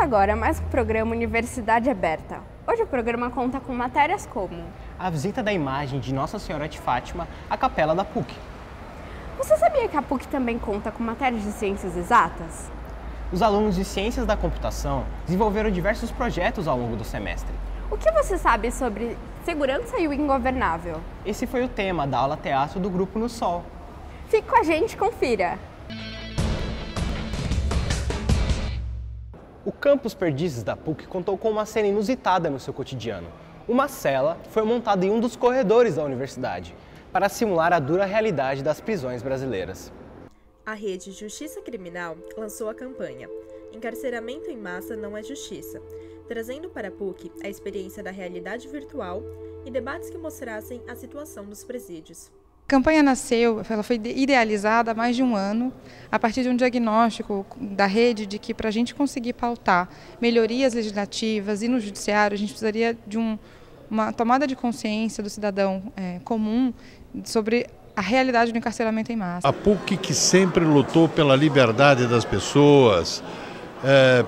agora mais um programa Universidade Aberta. Hoje o programa conta com matérias como a visita da imagem de Nossa Senhora de Fátima à Capela da PUC. Você sabia que a PUC também conta com matérias de ciências exatas? Os alunos de Ciências da Computação desenvolveram diversos projetos ao longo do semestre. O que você sabe sobre segurança e o ingovernável? Esse foi o tema da aula teatro do Grupo No Sol. Fique com a gente e confira! O Campus Perdizes da PUC contou com uma cena inusitada no seu cotidiano. Uma cela foi montada em um dos corredores da universidade, para simular a dura realidade das prisões brasileiras. A rede Justiça Criminal lançou a campanha Encarceramento em Massa não é Justiça, trazendo para a PUC a experiência da realidade virtual e debates que mostrassem a situação dos presídios. A campanha nasceu, ela foi idealizada há mais de um ano, a partir de um diagnóstico da rede de que para a gente conseguir pautar melhorias legislativas e no judiciário, a gente precisaria de uma tomada de consciência do cidadão comum sobre a realidade do encarceramento em massa. A PUC, que sempre lutou pela liberdade das pessoas,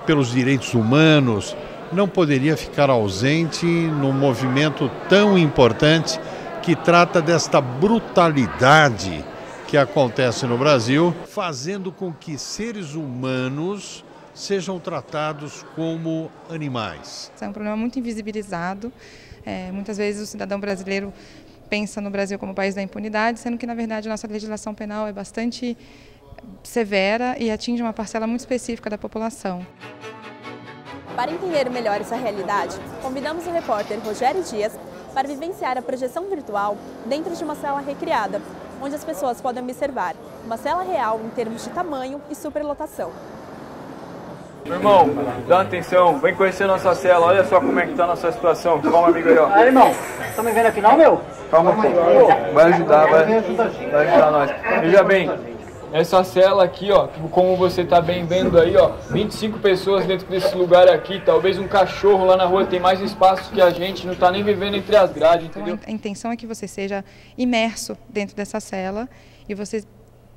pelos direitos humanos, não poderia ficar ausente num movimento tão importante que trata desta brutalidade que acontece no Brasil, fazendo com que seres humanos sejam tratados como animais. É um problema muito invisibilizado. Muitas vezes o cidadão brasileiro pensa no Brasil como país da impunidade, sendo que, na verdade, a nossa legislação penal é bastante severa e atinge uma parcela muito específica da população. Para entender melhor essa realidade, convidamos o repórter Rogério Dias para vivenciar a projeção virtual dentro de uma cela recriada, onde as pessoas podem observar uma cela real em termos de tamanho e superlotação. Meu irmão, dá atenção, vem conhecer nossa cela, olha só como é que tá a nossa situação. Calma, amigo aí, ó. Aí, irmão, tá me vendo aqui não, meu? Calma, pô. Vai ajudar nós. Veja bem, essa cela aqui, ó, como você tá bem vendo aí, ó, 25 pessoas dentro desse lugar aqui, talvez um cachorro lá na rua tem mais espaço que a gente, não tá nem vivendo entre as grades, entendeu? Então, a intenção é que você seja imerso dentro dessa cela e você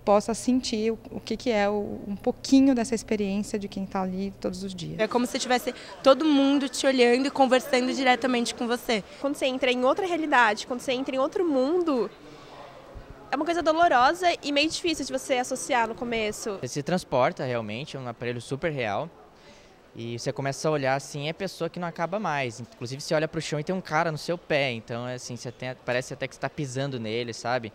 possa sentir o que é um pouquinho dessa experiência de quem está ali todos os dias. É como se tivesse todo mundo te olhando e conversando diretamente com você. Quando você entra em outra realidade, quando você entra em outro mundo, é uma coisa dolorosa e meio difícil de você associar no começo. Você se transporta realmente, é um aparelho super real. E você começa a olhar assim, é pessoa que não acaba mais. Inclusive você olha para o chão e tem um cara no seu pé. Então assim, parece até que você está pisando nele, sabe?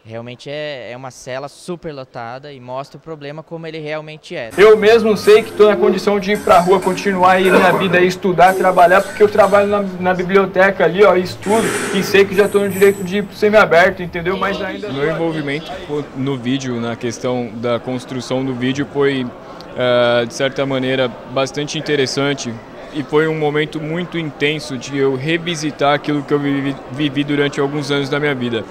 Realmente é uma cela super lotada e mostra o problema como ele realmente é. Eu mesmo sei que estou na condição de ir pra rua, continuar aí minha vida, estudar, trabalhar, porque eu trabalho na biblioteca ali, ó, estudo, e sei que já estou no direito de ir pro semiaberto, entendeu? Mas ainda... Meu envolvimento no vídeo, na questão da construção do vídeo, foi, de certa maneira, bastante interessante. E foi um momento muito intenso de eu revisitar aquilo que eu vivi durante alguns anos da minha vida.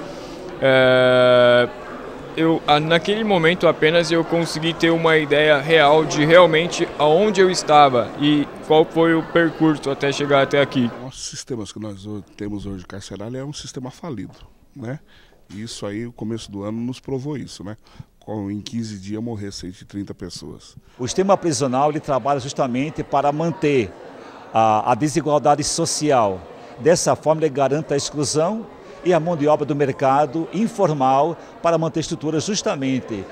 Naquele momento apenas eu consegui ter uma ideia real de realmente aonde eu estava e qual foi o percurso até chegar até aqui. Nossos sistemas que nós temos hoje carcerário é um sistema falido, né? E isso aí, o começo do ano nos provou isso, né? Em 15 dias morrer 130 pessoas. O sistema prisional ele trabalha justamente para manter a desigualdade social. Dessa forma ele garante a exclusão e a mão de obra do mercado informal para manter a estrutura justamente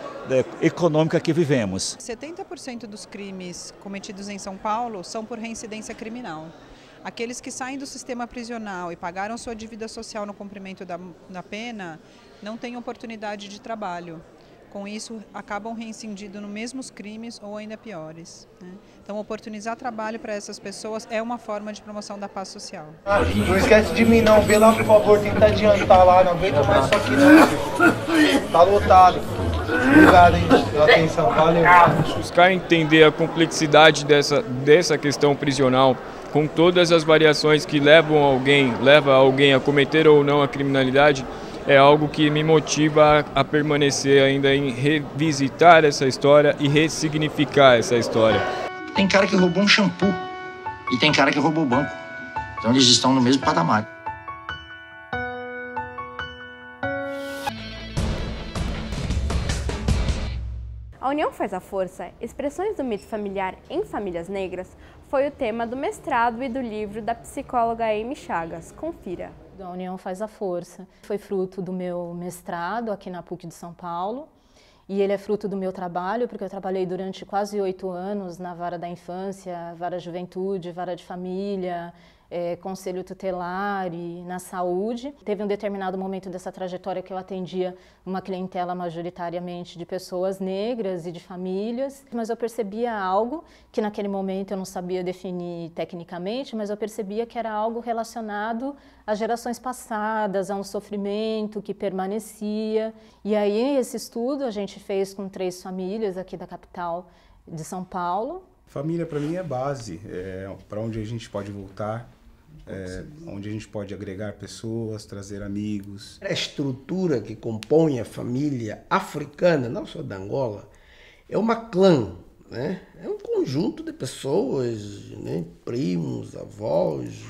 econômica que vivemos. 70% dos crimes cometidos em São Paulo são por reincidência criminal. Aqueles que saem do sistema prisional e pagaram sua dívida social no cumprimento da pena não têm oportunidade de trabalho. Com isso, acabam reincidindo nos mesmos crimes ou ainda piores, né? Então, oportunizar trabalho para essas pessoas é uma forma de promoção da paz social. Não esquece de mim não, vê lá por favor, tenta adiantar lá, não aguenta mais isso aqui não. Tá lotado. Obrigado, hein, pela atenção, valeu. Buscar entender a complexidade dessa questão prisional, com todas as variações que leva alguém a cometer ou não a criminalidade, é algo que me motiva a permanecer ainda em revisitar essa história e ressignificar essa história. Tem cara que roubou um shampoo e tem cara que roubou o banco. Então eles estão no mesmo patamar. A união faz a força. Expressões do mito familiar em famílias negras foi o tema do mestrado e do livro da psicóloga Amy Chagas. Confira. A união faz a força. Foi fruto do meu mestrado aqui na PUC de São Paulo. E ele é fruto do meu trabalho, porque eu trabalhei durante quase 8 anos na vara da infância, vara juventude, vara de família, conselho tutelar e na saúde. Teve um determinado momento dessa trajetória que eu atendia uma clientela majoritariamente de pessoas negras e de famílias, mas eu percebia algo que naquele momento eu não sabia definir tecnicamente, mas eu percebia que era algo relacionado às gerações passadas, a um sofrimento que permanecia. E aí esse estudo a gente fez com 3 famílias aqui da capital de São Paulo. Família para mim é base, para onde a gente pode voltar, onde a gente pode agregar pessoas, trazer amigos. A estrutura que compõe a família africana, não só da Angola, é uma clã, né? É um conjunto de pessoas, né? Primos, avós,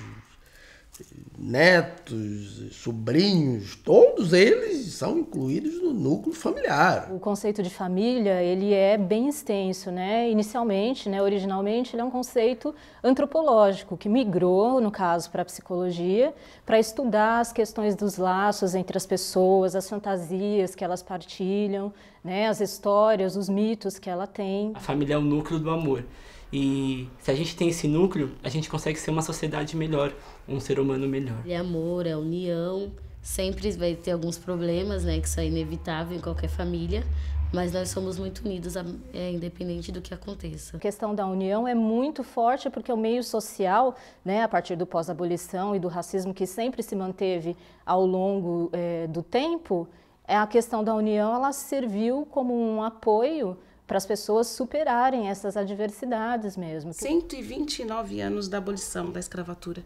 netos, sobrinhos, todos eles são incluídos no núcleo familiar. O conceito de família, ele é bem extenso, né? Inicialmente, originalmente, ele é um conceito antropológico que migrou, no caso, para a psicologia, para estudar as questões dos laços entre as pessoas, as fantasias que elas partilham, né? As histórias, os mitos que ela tem. A família é o núcleo do amor. E se a gente tem esse núcleo, a gente consegue ser uma sociedade melhor, um ser humano melhor. É amor, é união, sempre vai ter alguns problemas, né, que isso é inevitável em qualquer família, mas nós somos muito unidos, independente do que aconteça. A questão da união é muito forte porque o meio social, né, a partir do pós-abolição e do racismo que sempre se manteve ao longo do tempo, a questão da união ela serviu como um apoio para as pessoas superarem essas adversidades mesmo. 129 anos da abolição da escravatura.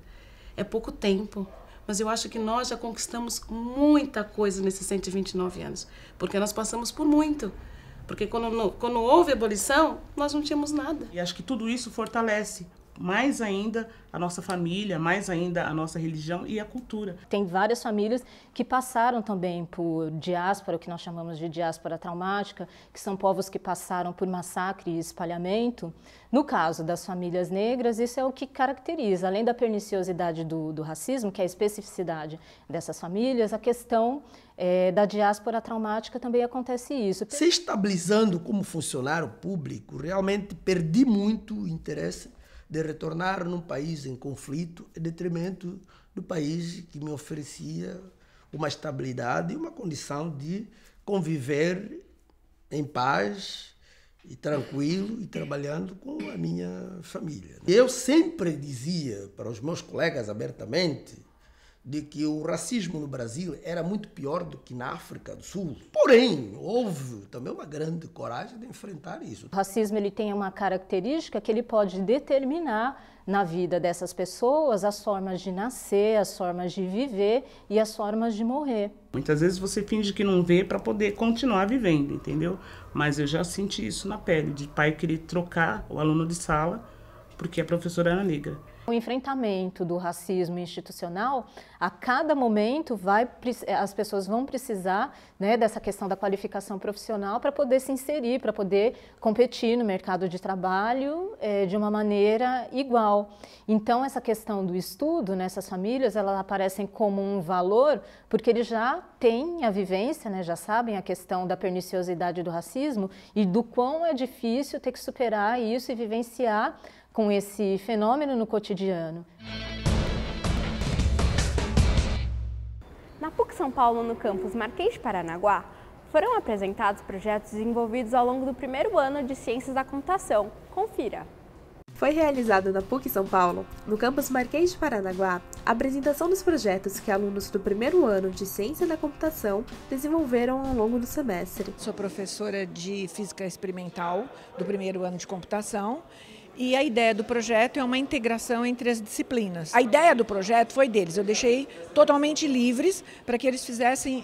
É pouco tempo, mas eu acho que nós já conquistamos muita coisa nesses 129 anos, porque nós passamos por muito. Porque quando houve abolição, nós não tínhamos nada. E acho que tudo isso fortalece mais ainda a nossa família, mais ainda a nossa religião e a cultura. Tem várias famílias que passaram também por diáspora, o que nós chamamos de diáspora traumática, que são povos que passaram por massacre e espalhamento. No caso das famílias negras, isso é o que caracteriza, além da perniciosidade do racismo, que é a especificidade dessas famílias, a questão da diáspora traumática também acontece isso. Se estabilizando como funcionário público, realmente perdi muito o interesse de retornar num país em conflito em detrimento do país que me oferecia uma estabilidade e uma condição de conviver em paz e tranquilo e trabalhando com a minha família. Eu sempre dizia para os meus colegas abertamente de que o racismo no Brasil era muito pior do que na África do Sul. Porém, houve também uma grande coragem de enfrentar isso. O racismo ele tem uma característica que ele pode determinar na vida dessas pessoas as formas de nascer, as formas de viver e as formas de morrer. Muitas vezes você finge que não vê para poder continuar vivendo, entendeu? Mas eu já senti isso na pele, de pai querer trocar o aluno de sala porque a professora era negra. O enfrentamento do racismo institucional, a cada momento as pessoas vão precisar, né, dessa questão da qualificação profissional para poder se inserir, para poder competir no mercado de trabalho de uma maneira igual. Então, essa questão do estudo nessas famílias, elas aparecem como um valor, porque eles já têm a vivência, né, já sabem a questão da perniciosidade do racismo e do quão é difícil ter que superar isso e vivenciar com esse fenômeno no cotidiano. Na PUC São Paulo, no campus Marquês de Paranaguá, foram apresentados projetos desenvolvidos ao longo do primeiro ano de Ciências da Computação. Confira! Foi realizada na PUC São Paulo, no campus Marquês de Paranaguá, a apresentação dos projetos que alunos do primeiro ano de Ciência da Computação desenvolveram ao longo do semestre. Sou professora de Física Experimental do primeiro ano de Computação. E a ideia do projeto é uma integração entre as disciplinas. A ideia do projeto foi deles, eu deixei totalmente livres para que eles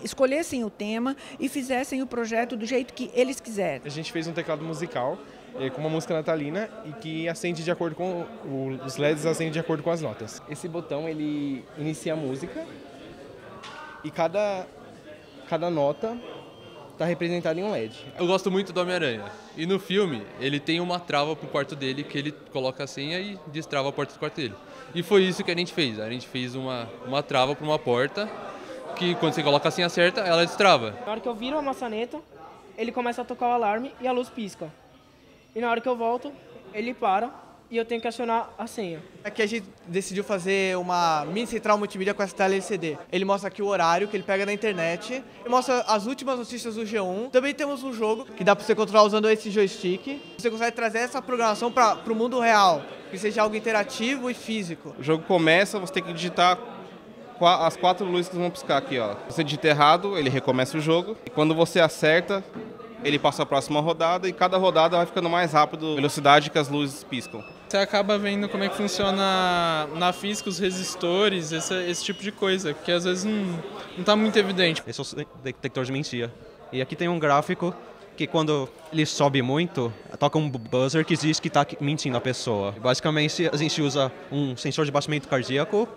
escolhessem o tema e fizessem o projeto do jeito que eles quiserem. A gente fez um teclado musical com uma música natalina e que acende de acordo com os LEDs acendem de acordo com as notas. Esse botão ele inicia a música e cada nota está representado em um LED. Eu gosto muito do Homem-Aranha. E no filme, ele tem uma trava pro quarto dele, que ele coloca a senha e destrava a porta do quarto dele. E foi isso que a gente fez. A gente fez uma trava para uma porta, que quando você coloca a senha certa, ela destrava. Na hora que eu viro a maçaneta, ele começa a tocar o alarme e a luz pisca. E na hora que eu volto, ele para e eu tenho que acionar a senha. Aqui a gente decidiu fazer uma mini central multimídia com essa tela LCD. Ele mostra aqui o horário que ele pega na internet, e mostra as últimas notícias do G1. Também temos um jogo que dá para você controlar usando esse joystick. Você consegue trazer essa programação para o mundo real, que seja algo interativo e físico. O jogo começa, você tem que digitar as 4 luzes que vão piscar aqui, ó. Se você digita errado, ele recomeça o jogo. E quando você acerta, ele passa a próxima rodada e cada rodada vai ficando mais rápido a velocidade que as luzes piscam. Você acaba vendo como é que funciona na física os resistores, esse tipo de coisa, que às vezes não está muito evidente. Esse é o detector de mentira. E aqui tem um gráfico que quando ele sobe muito, toca um buzzer que diz que está mentindo a pessoa. Basicamente a gente usa um sensor de batimento cardíaco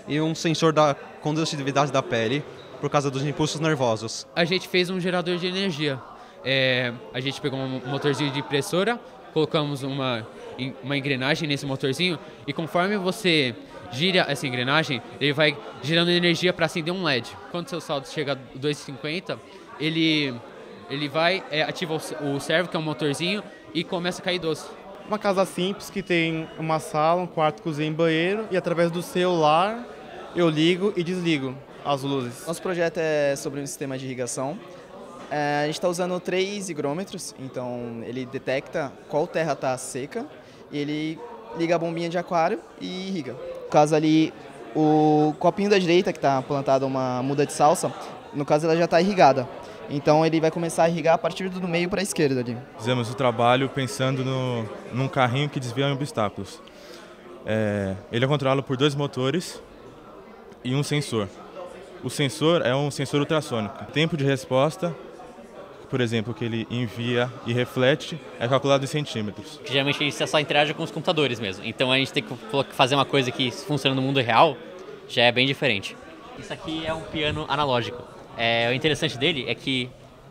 e um sensor da condutividade da pele por causa dos impulsos nervosos. A gente fez um gerador de energia. A gente pegou um motorzinho de impressora, colocamos uma engrenagem nesse motorzinho e conforme você gira essa engrenagem, ele vai gerando energia para acender um LED. Quando seu saldo chega a 2,50, ele vai ativa o servo, que é um motorzinho, e começa a cair doce. Uma casa simples que tem uma sala, um quarto, cozinha e banheiro, e através do celular eu ligo e desligo as luzes. Nosso projeto é sobre um sistema de irrigação. A gente está usando 3 higrômetros, então ele detecta qual terra está seca e ele liga a bombinha de aquário e irriga. No caso ali, o copinho da direita que está plantado uma muda de salsa, no caso ela já está irrigada. Então ele vai começar a irrigar a partir do meio para a esquerda ali. Fizemos o trabalho pensando num carrinho que desvia obstáculos. Ele é controlado por 2 motores e um sensor. O sensor é um sensor ultrassônico. O tempo de resposta, por exemplo, que ele envia e reflete, é calculado em centímetros. Geralmente isso só interage com os computadores mesmo. Então a gente tem que fazer uma coisa que funciona no mundo real, já é bem diferente. Isso aqui é um piano analógico. O interessante dele é que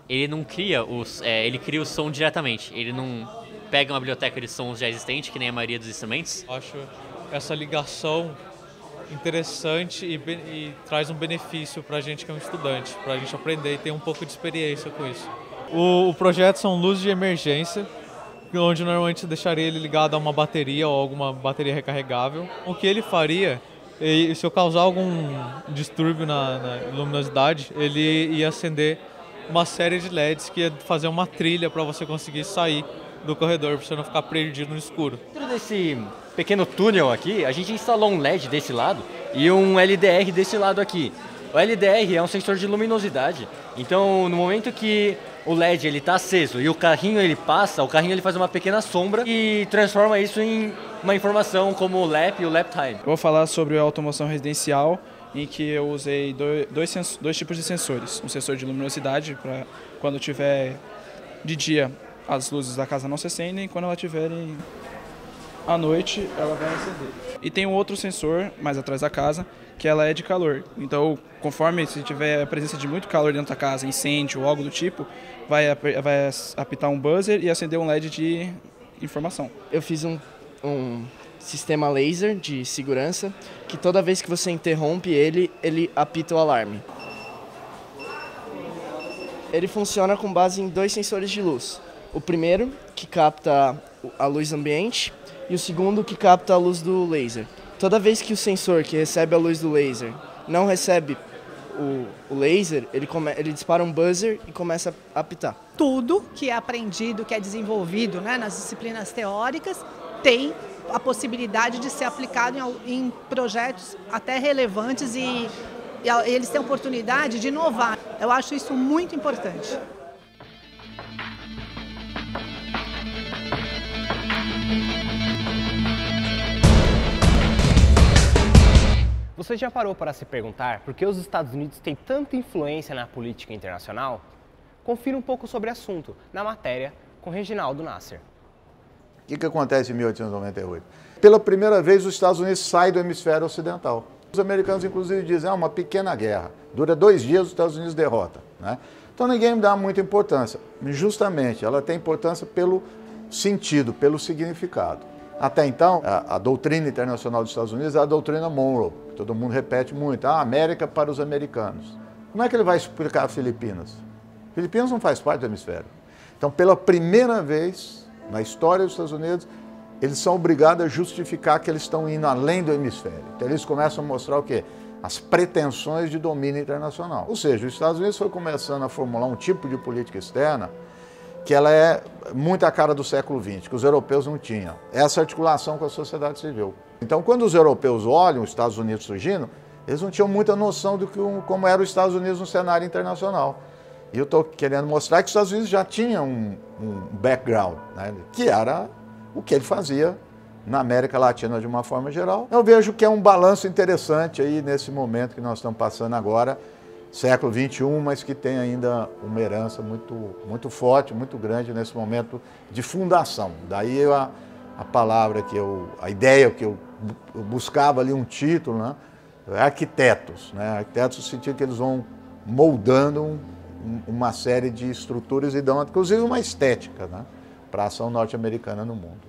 ele não cria ele cria o som diretamente. Ele não pega uma biblioteca de sons já existente, que nem a maioria dos instrumentos. Acho essa ligação interessante e traz um benefício para a gente que é um estudante, para a gente aprender e ter um pouco de experiência com isso. O projeto são luzes de emergência, onde normalmente você deixaria ele ligado a uma bateria ou alguma bateria recarregável. O que ele faria, se eu causar algum distúrbio na luminosidade, ele ia acender uma série de LEDs que ia fazer uma trilha para você conseguir sair do corredor, para você não ficar perdido no escuro. Dentro desse pequeno túnel aqui, a gente instalou um LED desse lado e um LDR desse lado aqui. O LDR é um sensor de luminosidade, então no momento que o LED está aceso e o carrinho ele passa, o carrinho ele faz uma pequena sombra e transforma isso em uma informação como o LAP e o LAP time. Eu vou falar sobre a automação residencial, em que eu usei dois tipos de sensores. Um sensor de luminosidade, para quando tiver de dia as luzes da casa não se acendem, e quando ela tiver à noite ela vai acender. E tem um outro sensor mais atrás da casa, que ela é de calor. Então, conforme se tiver a presença de muito calor dentro da casa, incêndio ou algo do tipo, vai apitar um buzzer e acender um LED de informação. Eu fiz um sistema laser de segurança, que toda vez que você interrompe ele apita o alarme. Ele funciona com base em 2 sensores de luz. O primeiro, que capta a luz ambiente, e o segundo, que capta a luz do laser. Toda vez que o sensor que recebe a luz do laser não recebe o laser, ele dispara um buzzer e começa a apitar. Tudo que é aprendido, que é desenvolvido, né, nas disciplinas teóricas, tem a possibilidade de ser aplicado em projetos até relevantes e eles têm a oportunidade de inovar. Eu acho isso muito importante. Você já parou para se perguntar por que os Estados Unidos têm tanta influência na política internacional? Confira um pouco sobre o assunto na matéria com Reginaldo Nasser. O que acontece em 1898? Pela primeira vez, os Estados Unidos saem do hemisfério ocidental. Os americanos, inclusive, dizem uma pequena guerra. Dura 2 dias, os Estados Unidos derrotam, né? Então ninguém dá muita importância. Justamente, ela tem importância pelo sentido, pelo significado. Até então, a doutrina internacional dos Estados Unidos é a doutrina Monroe, que todo mundo repete muito, a América para os americanos. Como é que ele vai explicar Filipinas? Filipinas não faz parte do hemisfério. Então, pela primeira vez na história dos Estados Unidos, eles são obrigados a justificar que eles estão indo além do hemisfério. Então, eles começam a mostrar o quê? As pretensões de domínio internacional. Ou seja, os Estados Unidos foi começando a formular um tipo de política externa que ela é muito a cara do século XX, que os europeus não tinham. Essa articulação com a sociedade civil. Então, quando os europeus olham os Estados Unidos surgindo, eles não tinham muita noção de como era os Estados Unidos no cenário internacional. E eu estou querendo mostrar que os Estados Unidos já tinham um background, né, que era o que ele fazia na América Latina de uma forma geral. Eu vejo que é um balanço interessante aí nesse momento que nós estamos passando agora, século XXI, mas que tem ainda uma herança muito forte, muito grande nesse momento de fundação. Daí a palavra a ideia que eu buscava ali um título, né? Arquitetos, né? Arquitetos no sentido que eles vão moldando uma série de estruturas e dão, inclusive, uma estética, né, para a ação norte-americana no mundo.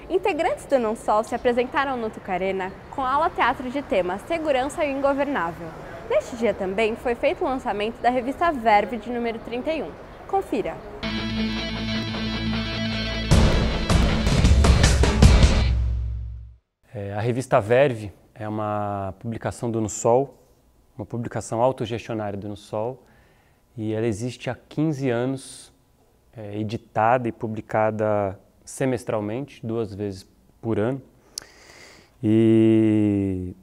Integrantes do Não Sol se apresentaram no Tucarena com aula teatro de tema Segurança e o Ingovernável. Neste dia também foi feito o lançamento da revista Verve de número 31. Confira! A revista Verve é uma publicação do No Sol, uma publicação autogestionária do No Sol, e ela existe há 15 anos, editada e publicada semestralmente, 2 vezes por ano. E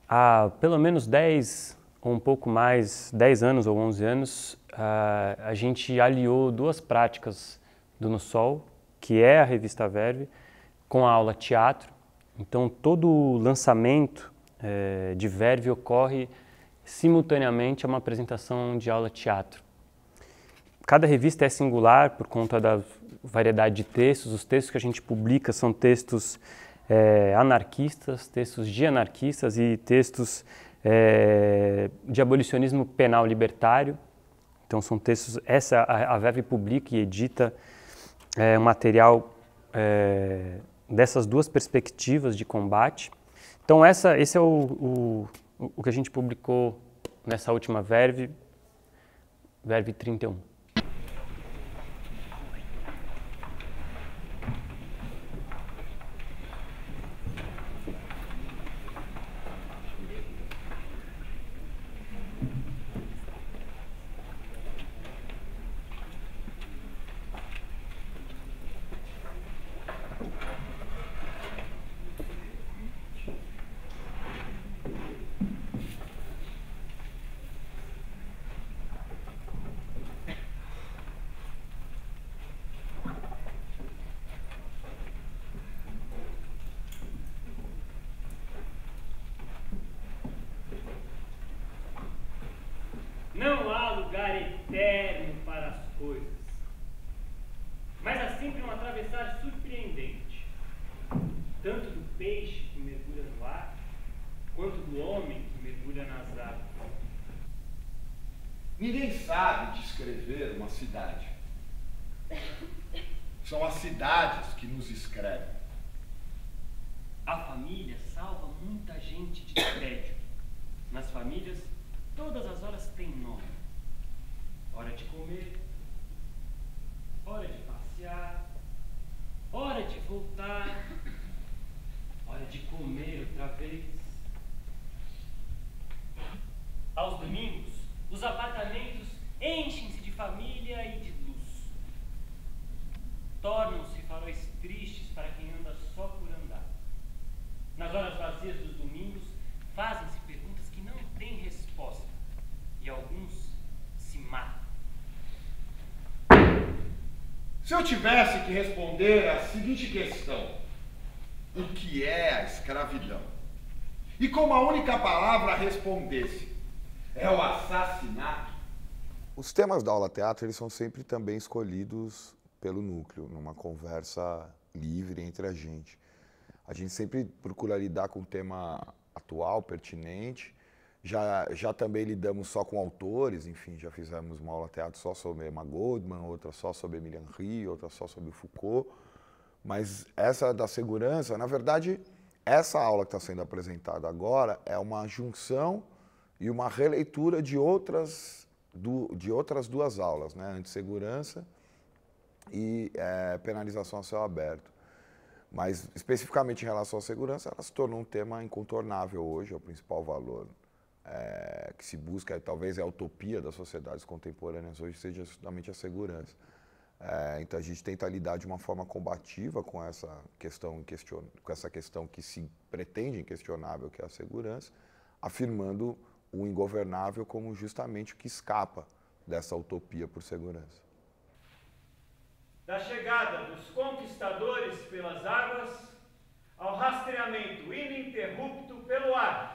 há pelo menos 10 ou um pouco mais, 10 anos ou 11 anos, a gente aliou 2 práticas do No Sol, que é a revista Verve, com a aula teatro. Então todo o lançamento de Verve ocorre simultaneamente a uma apresentação de aula teatro. Cada revista é singular por conta da variedade de textos. Os textos que a gente publica são textos anarquistas, textos de anarquistas e textos de abolicionismo penal libertário. Então são textos, a Verve publica e edita um material dessas 2 perspectivas de combate. Então esse é o que a gente publicou nessa última Verve 31. Não há lugar eterno para as coisas, mas há sempre um atravessar surpreendente, tanto do peixe que mergulha no ar, quanto do homem que mergulha nas águas. Ninguém sabe descrever uma cidade. São as cidades que nos escrevem. A família salva muita gente de tédio. Nas famílias, todas as horas têm nome. Hora de comer, hora de passear, hora de voltar, hora de comer outra vez. Aos domingos, os apartamentos enchem-se de família e de luz. Tornam-se faróis tristes para quem anda só por andar. Nas horas vazias dos domingos, fazem-se perguntas que não têm resposta. E alguns se matam. Se eu tivesse que responder a seguinte questão: o que é a escravidão? E como a única palavra respondesse: é o assassinato. Os temas da aula teatro, eles são sempre também escolhidos pelo núcleo, numa conversa livre entre a gente. A gente sempre procura lidar com um tema atual, pertinente, Já também lidamos só com autores, enfim, já fizemos uma aula teatro só sobre Emma Goldman, outra só sobre Emile Henry, outra só sobre Foucault. Mas essa da segurança, na verdade, essa aula que está sendo apresentada agora é uma junção e uma releitura de outras duas aulas, né? Antissegurança e penalização a céu aberto. Mas, especificamente em relação à segurança, ela se tornou um tema incontornável hoje, é o principal valor que se busca, talvez a utopia das sociedades contemporâneas hoje seja justamente a segurança. Então a gente tenta lidar de uma forma combativa com essa questão que se pretende inquestionável, que é a segurança, afirmando o ingovernável como justamente o que escapa dessa utopia por segurança. Da chegada dos conquistadores pelas águas ao rastreamento ininterrupto pelo ar.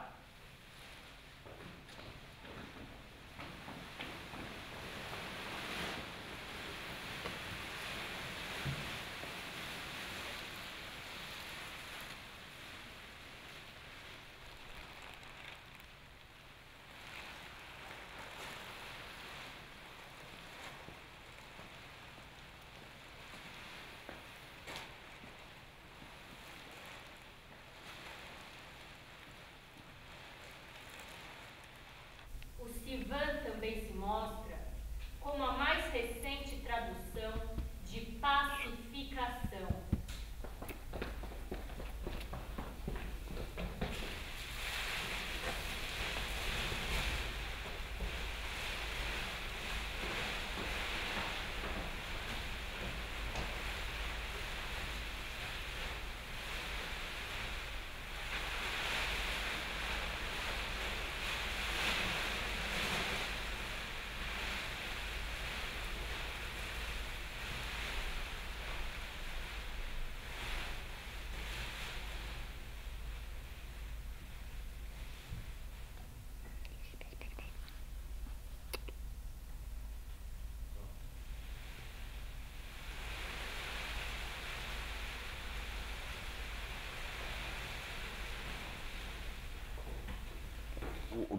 O Sivan também se mostra como a mais recente tradução de pacificação.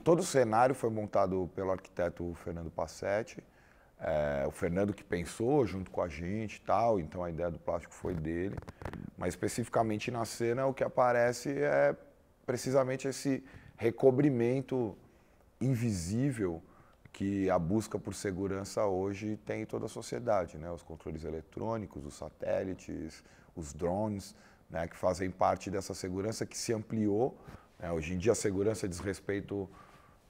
Todo o cenário foi montado pelo arquiteto Fernando Passetti, o Fernando que pensou junto com a gente e tal, então a ideia do plástico foi dele, mas especificamente na cena o que aparece é precisamente esse recobrimento invisível que a busca por segurança hoje tem em toda a sociedade, né? Os controles eletrônicos, os satélites, os drones, né? Que fazem parte dessa segurança que se ampliou. Hoje em dia a segurança diz respeito,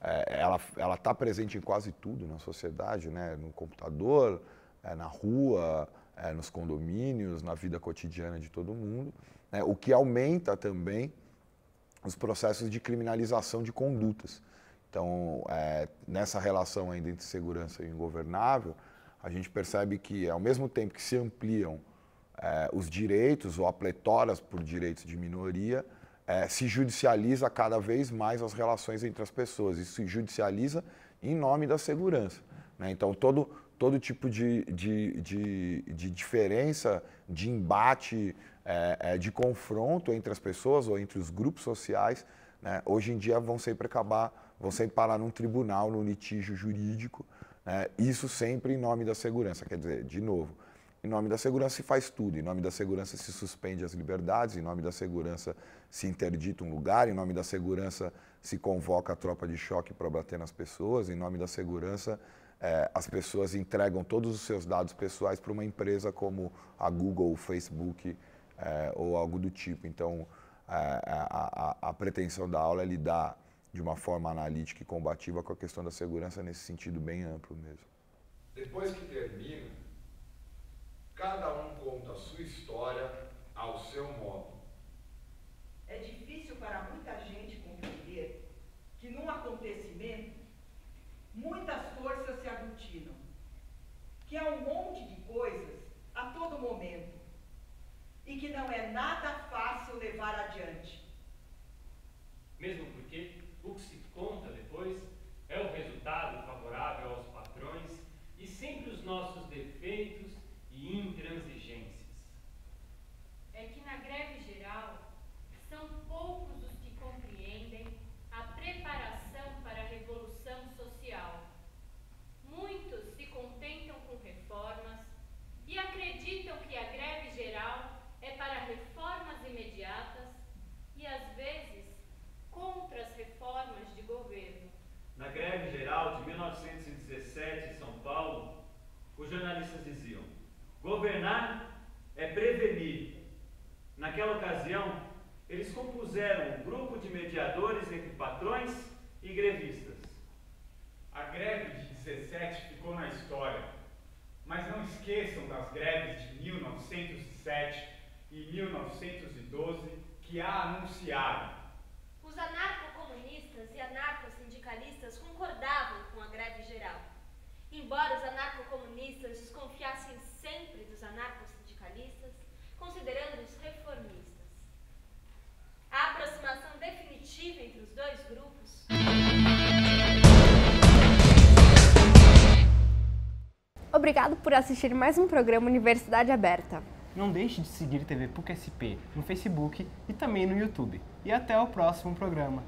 ela está presente em quase tudo na sociedade, né? No computador, na rua, nos condomínios, na vida cotidiana de todo mundo, né? O que aumenta também os processos de criminalização de condutas. Então, nessa relação ainda entre segurança e ingovernável, a gente percebe que ao mesmo tempo que se ampliam os direitos ou a pletora por direitos de minoria, se judicializa cada vez mais as relações entre as pessoas. Isso se judicializa em nome da segurança, né? Então, todo tipo de diferença, de embate, de confronto entre as pessoas ou entre os grupos sociais, né, hoje em dia vão sempre parar num tribunal, num litígio jurídico, né? Isso sempre em nome da segurança. Quer dizer, de novo, em nome da segurança se faz tudo, em nome da segurança se suspende as liberdades, em nome da segurança se interdita um lugar, em nome da segurança se convoca a tropa de choque para bater nas pessoas, em nome da segurança as pessoas entregam todos os seus dados pessoais para uma empresa como a Google, o Facebook ou algo do tipo. Então, a pretensão da aula é lidar de uma forma analítica e combativa com a questão da segurança nesse sentido bem amplo mesmo. Depois que termina, cada um conta a sua história ao seu modo. É difícil para muita gente compreender que num acontecimento muitas forças se aglutinam, que é um monte de coisas a todo momento e que não é nada fácil levar adiante. Mesmo porque o que se conta depois é o resultado favorável aos patrões e sempre os nossos defeitos e intransigências. É que na greve geral são poucos os que compreendem a preparação para os jornalistas diziam: governar é prevenir. Naquela ocasião, eles compuseram um grupo de mediadores entre patrões e grevistas. A greve de 17 ficou na história, mas não esqueçam das greves de 1907 e 1912 que a anunciaram. Os anarcocomunistas e anarcossindicalistas concordavam com a greve geral. Embora os anarcocomunistas desconfiassem sempre dos anarcossindicalistas, considerando-os reformistas. A aproximação definitiva entre os dois grupos... Obrigado por assistir mais um programa Universidade Aberta. Não deixe de seguir TV PUC-SP no Facebook e também no YouTube. E até o próximo programa.